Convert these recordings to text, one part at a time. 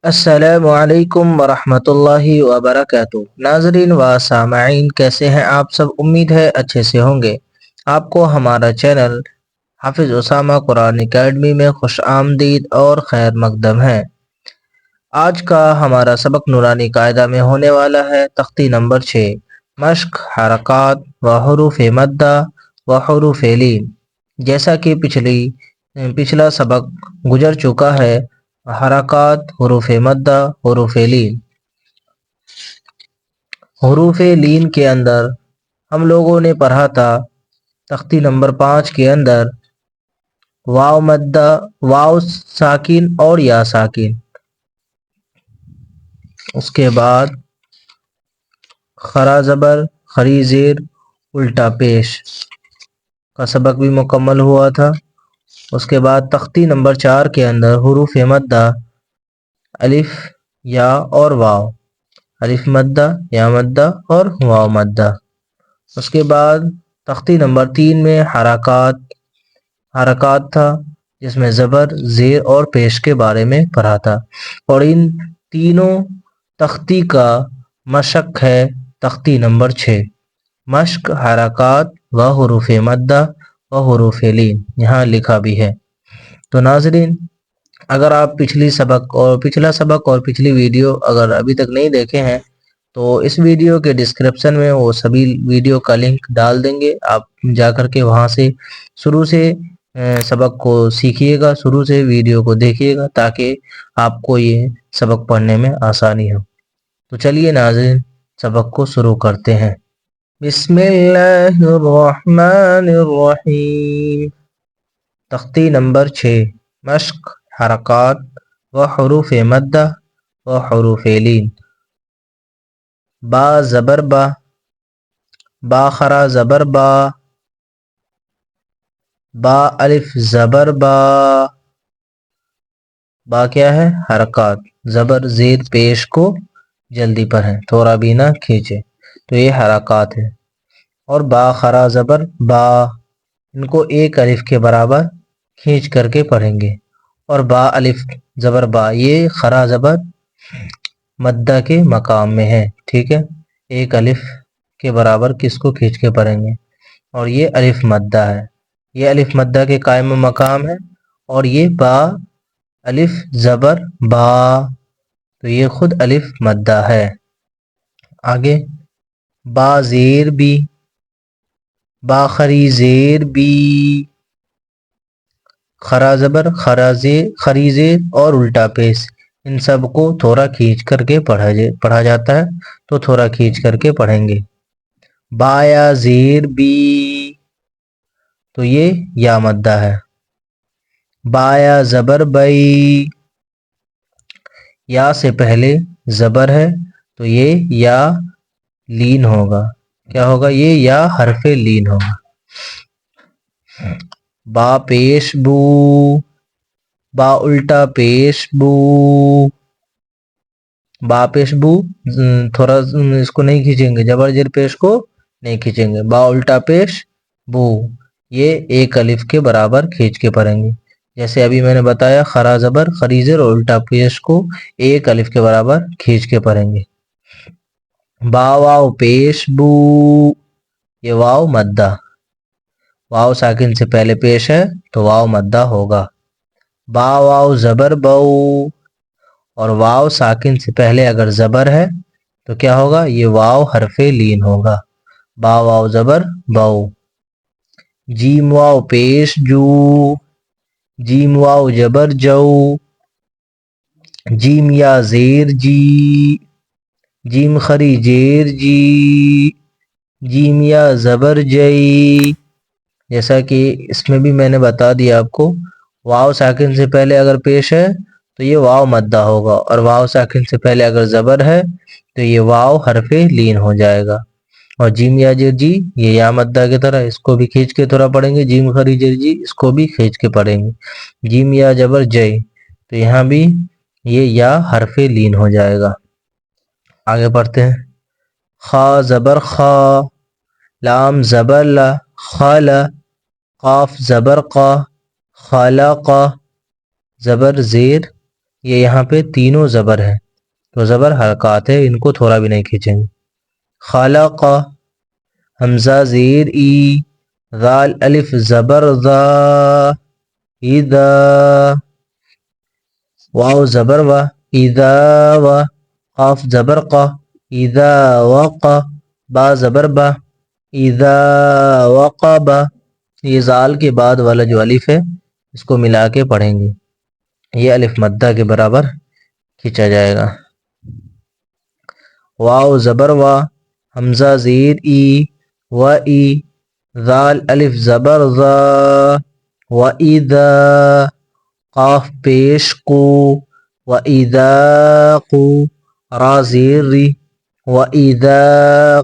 السلام علیکم ورحمۃ اللہ وبرکاتہ۔ ناظرین و سامعین، کیسے ہیں آپ سب؟ امید ہے اچھے سے ہوں گے۔ آپ کو ہمارا چینل حافظ اسامہ قرآن اکیڈمی میں خوش آمدید اور خیر مقدم ہے۔ آج کا ہمارا سبق نورانی قاعدہ میں ہونے والا ہے تختی نمبر 6، مشق حرکات و حروف مدہ و حروف لین۔ جیسا کہ پچھلا سبق گزر چکا ہے، حرکات، حروف مدہ، حروف لین۔ حروف لین کے اندر ہم لوگوں نے پڑھا تھا تختی نمبر 5 کے اندر واو مدہ، واو ساکن اور یا ساکن، اس کے بعد خرا زبر، خری زیر، الٹا پیش کا سبق بھی مکمل ہوا تھا۔ اس کے بعد تختی نمبر 4 کے اندر حروف مدہ، الف، یا اور واو، الف مدہ، یا مدہ اور واو مدہ۔ اس کے بعد تختی نمبر 3 میں حرکات تھا، جس میں زبر، زیر اور پیش کے بارے میں پڑھا تھا، اور ان تینوں تختی کا مشق ہے تختی نمبر 6، مشق حرکات و حروف مدہ و حروف لین، یہاں لکھا بھی ہے۔ تو ناظرین، اگر آپ پچھلا سبق اور پچھلی ویڈیو اگر ابھی تک نہیں دیکھے ہیں تو اس ویڈیو کے ڈسکرپشن میں وہ سبھی ویڈیو کا لنک ڈال دیں گے، آپ جا کر کے وہاں سے شروع سے سبق کو سیکھیے گا، شروع سے ویڈیو کو دیکھیے گا تاکہ آپ کو یہ سبق پڑھنے میں آسانی ہو۔ تو چلیے ناظرین، سبق کو شروع کرتے ہیں۔ بسم اللہ الرحمن الرحیم۔ تختی نمبر 6، مشق حرکات و حروف مدہ و حروف لین۔ با زبر با، با خرا زبر با، با الف زبر با۔ با کیا ہے؟ حرکات، زبر زیر پیش کو جلدی پڑھیں، تھوڑا بھی نہ کھینچے، تو یہ حرکات ہے۔ اور با خرا زبر با، ان کو ایک الف کے برابر کھینچ کر کے پڑھیں گے، اور با الف زبر با، یہ خرا زبر مدہ کے مقام میں ہے، ٹھیک ہے، ایک الف کے برابر کس کو کھینچ کے پڑھیں گے، اور یہ الف مدہ ہے، یہ الف مدہ کے قائم مقام ہے، اور یہ با الف زبر با، تو یہ خود الف مدہ ہے۔ آگے با زیر بی، با خری زیر بی، خرا زبر خری زیر اور الٹا پیش، ان سب کو تھوڑا کھینچ کر کے پڑھا جاتا ہے، تو تھوڑا کھینچ کر کے پڑھیں گے۔ با یا زیر بی، تو یہ یا مدہ ہے۔ با یا زبر بئی، یا سے پہلے زبر ہے تو یہ یا لین ہوگا، کیا ہوگا؟ یہ یا حرف لین ہوگا۔ با پیش بو، با الٹا پیش بو، با پیش بو تھوڑا اس کو نہیں کھینچیں گے، زبر زیر پیش کو نہیں کھینچیں گے۔ با الٹا پیش بو، یہ ایک الف کے برابر کھینچ کے پڑھیں گے، جیسے ابھی میں نے بتایا، خرا زبر خری زیر اور الٹا پیش کو ایک الف کے برابر کھینچ کے پڑھیں گے۔ با واو پیش بو، یہ واو مدہ، واو ساکن سے پہلے پیش ہے تو واو مدہ ہوگا۔ با واو زبر بو، اور واو ساکن سے پہلے اگر زبر ہے تو کیا ہوگا؟ یہ واو حرف لین ہوگا، با واو زبر بو۔ جیم واو پیش جو، جیم واو زبر جو، جیم یا زیر جی، جیم خری زیر جی، جیم یا زبر جئی۔ جیسا کہ اس میں بھی میں نے بتا دیا آپ کو، واو ساکن سے پہلے اگر پیش ہے تو یہ واو مدہ ہوگا، اور واو ساکن سے پہلے اگر زبر ہے تو یہ واو حرف لین ہو جائے گا۔ اور جیم یا زیر جی، یہ یا مدہ کی طرح، اس کو بھی کھینچ کے تھوڑا پڑھیں گے۔ جیم خری زیر جی، اس کو بھی کھینچ کے پڑھیں گے۔ جیم یا زبر جئی، تو یہاں بھی یہ یا حرف لین ہو جائے گا۔ آگے پڑھتے ہیں۔ خا زبر خا، لام زبر لا، خالا، قاف زبر قا، خالقا، زبر زیر یہ یہاں پہ تینوں زبر ہیں تو زبر حرکات ہے، ان کو تھوڑا بھی نہیں کھینچیں گے. خلق حمزہ زیر ای، ذال الف زبر ذا، اذا، واو زبر و، اذا و، قاف زبر قا، اذا وقا، با زبر با، اذا وقب. یہ زال کے بعد والا جو الف ہے اس کو ملا کے پڑھیں گے، یہ الف مدہ کے برابر کھینچا جائے گا. واو زبر وا، حمزہ زیر ای، و ای، ذال الف زبر ذا، و اذا، قاف پیش کو، و اذا قو، را زیر ری، و اذا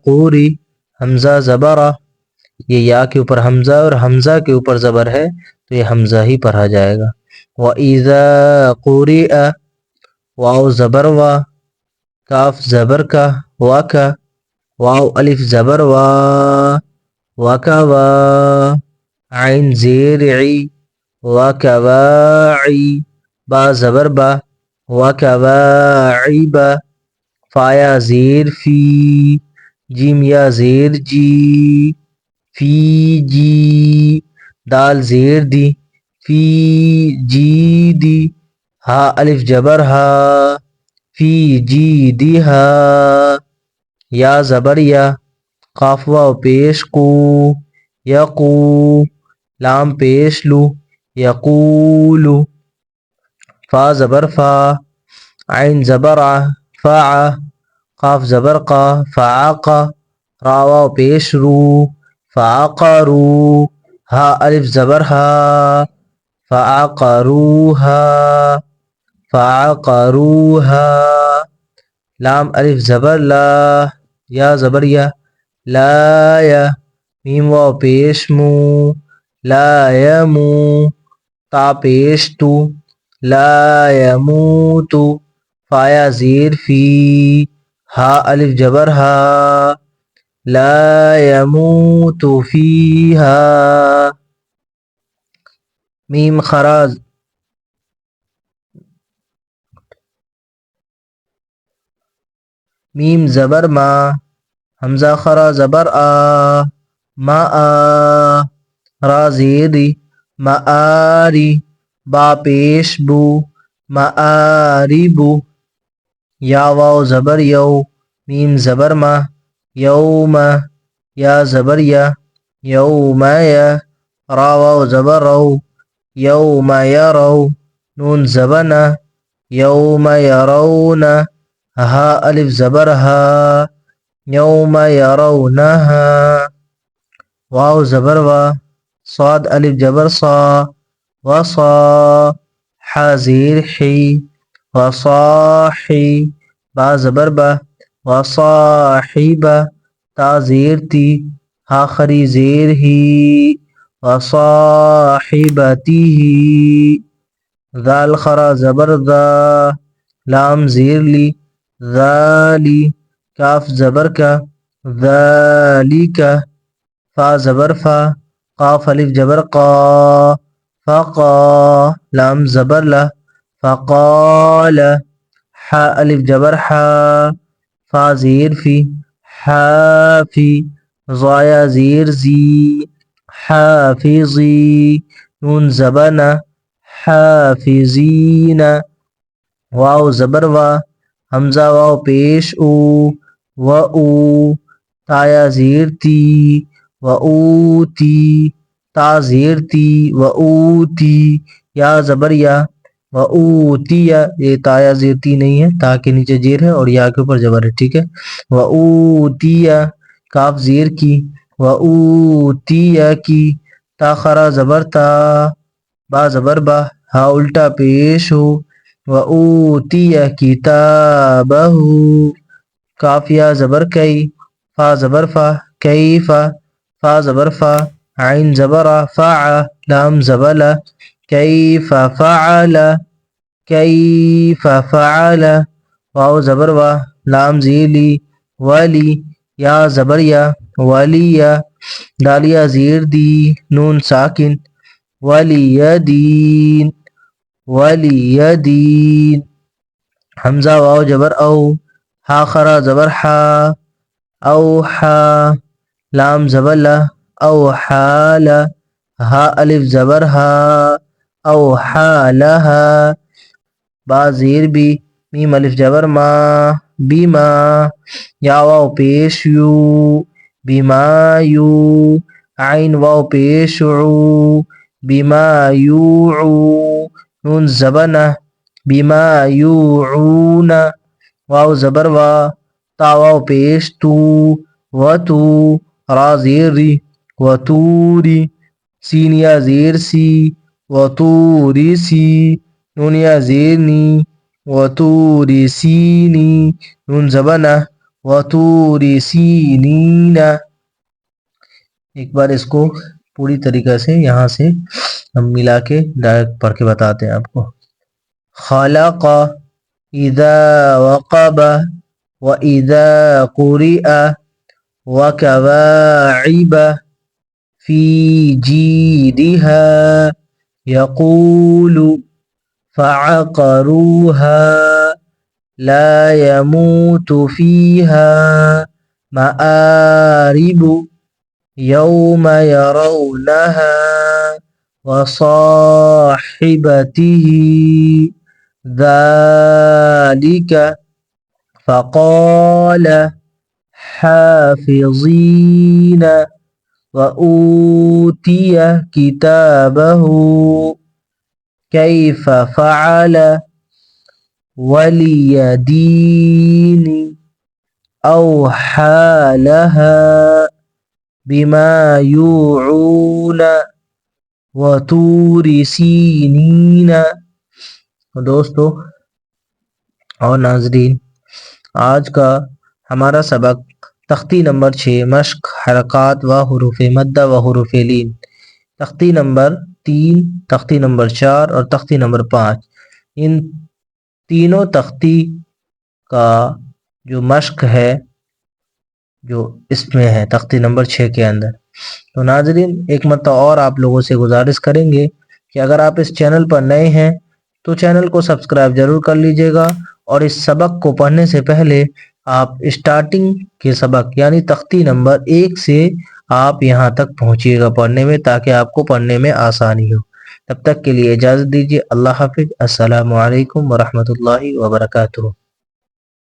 قوری، حمزہ زبرہ. یہ یا کے اوپر حمزہ اور حمزہ کے اوپر زبر ہے تو یہ حمزہ ہی پڑھا جائے گا. و اذا قرئ، واو زبر وا، کاف زبر کا، وا کا، واو الف زبر وا، وکوا، عین زیر عی، وکواعی، با زبر با، وکواعب، فایا زیر فی، جیم یا زیر جی، فی جی، دال زیر دی، فی جی دی، ہا الف جبر ہا، فی جی دی ہا، یا زبر یا، قاف واو پیش کو، یقو، لام پیش لو، یقولو، فا زبر فا، عین زبر ع، فا، قاف زبر قا، فعاقا، را واو پیش رو، فعقروا، ہا الف زبر ہا، فعقروها، فعقروها، لام الف زبر لا، یا زبر یا، لا یا، میم واو پیش مو، لا یمو، تا پیش تو، لا یموتو، فایا زیر فی، ہا الف جبر ہا، لا يموت فيها، میم خراز، میم زبر ما، حمزہ خرا زبر آ، ما آ، را زیری، معاری، با پیش بو، معاربو، یا واو زبر یو، میم زبر ما، یوم، یا زبر یا، یوم یا، را واو زبر رو، یوم یرو، نون زبنا، یوم یرون، ہا الف زبر ہا، یوم یرونہا، واو زبر وا، صاد الف جبر صا، وصا، حا زیر حی، وصاحی، با زبر با، وصاحبہ، تا زیر تی، ہا خری زیر ہی، وصاحبتہ، ذال خرا زبر ذا، لام زیر لی، ذالی، کاف زبر کا، ذالک، فا زبر فا، قاف الف جبر قا، فقا، لام زبر لا، فقال، حا الف جبر حا، فا زیر فی، حافی، ضایا زیر زی، حافظی، نون زبنا، حافظین، واو زبر وا، حمزہ واو پیش او، و او، تایا زیر تی، و اوتی، تا زیر تی، و اوتی، یا زبر یا، و اوتیا، یہ تایا زیر تی نہیں ہے، تا کے نیچے زیر ہے اور یا کے اوپر زبر ہے، ٹھیک ہے. و اوتیا، کاف زیر کی، و اوتیا کی، تا خرا زبر تا، با زبر با، ہا الٹا پیش ہو، و اوتی کتابہ، کاف یا زبر کئی، فا زبر فا، کیفا، فا زبر فا، عین زبر فع، لام زبر لا، کیف فعل، کیف فعل، واو زبر وا، لام زیلی، ولی، یا زبر یا، ولیہ، دالیا زیر دی، نون ساکن، ولی دین، ولیدین. حمزہ واو زبر او، ہا خرا زبر حا، اوحا. لام زبر لا، اوحال. ہا الف زبر ہا، اوحالہا. با زیر بی، میم الف زبر ما، بیما. یا واو پیش یو، بیما یو. عین واو پیش عو، بیما یوعو. نون زبر نہ، بیما یوعون. واو زبر وا، تا واو پیش تو، وتو. را زیر ری، وتوری. سین یا زیر سی، وتوری سی. نون یا زیر نی، وتوری سینی. نون زبر نہ، وتوری سینین. ایک بار اس کو پوری طریقہ سے یہاں سے ہم ملا کے ڈائریکٹ پڑھ کے بتاتے ہیں آپ کو. خلق، اذا وقب، واذا قرئ، وكواعب في جيدها. يقول فعقروها لا يموت فيها. مآرب يوم يرونها وصاحبته ذلك. فقال حافظين وأوتي كتابه كيف فعل وليدين أوحى لها بما يوعون وطور سینین. دوستو اور ناظرین، آج کا ہمارا سبق تختی نمبر 6 مشق حرکات و حروف مدہ و حروف لین، تختی نمبر 3، تختی نمبر 4 اور تختی نمبر 5، ان تینوں تختی کا جو مشق ہے جو اس میں ہے تختی نمبر 6 کے اندر. تو ناظرین ایک مرتبہ اور آپ لوگوں سے گزارش کریں گے کہ اگر آپ اس چینل پر نئے ہیں تو چینل کو سبسکرائب ضرور کر لیجئے گا، اور اس سبق کو پڑھنے سے پہلے آپ اسٹارٹنگ کے سبق یعنی تختی نمبر 1 سے آپ یہاں تک پہنچیے گا پڑھنے میں، تاکہ آپ کو پڑھنے میں آسانی ہو. تب تک کے لیے اجازت دیجیے. اللہ حافظ. السلام علیکم ورحمۃ اللہ وبرکاتہ.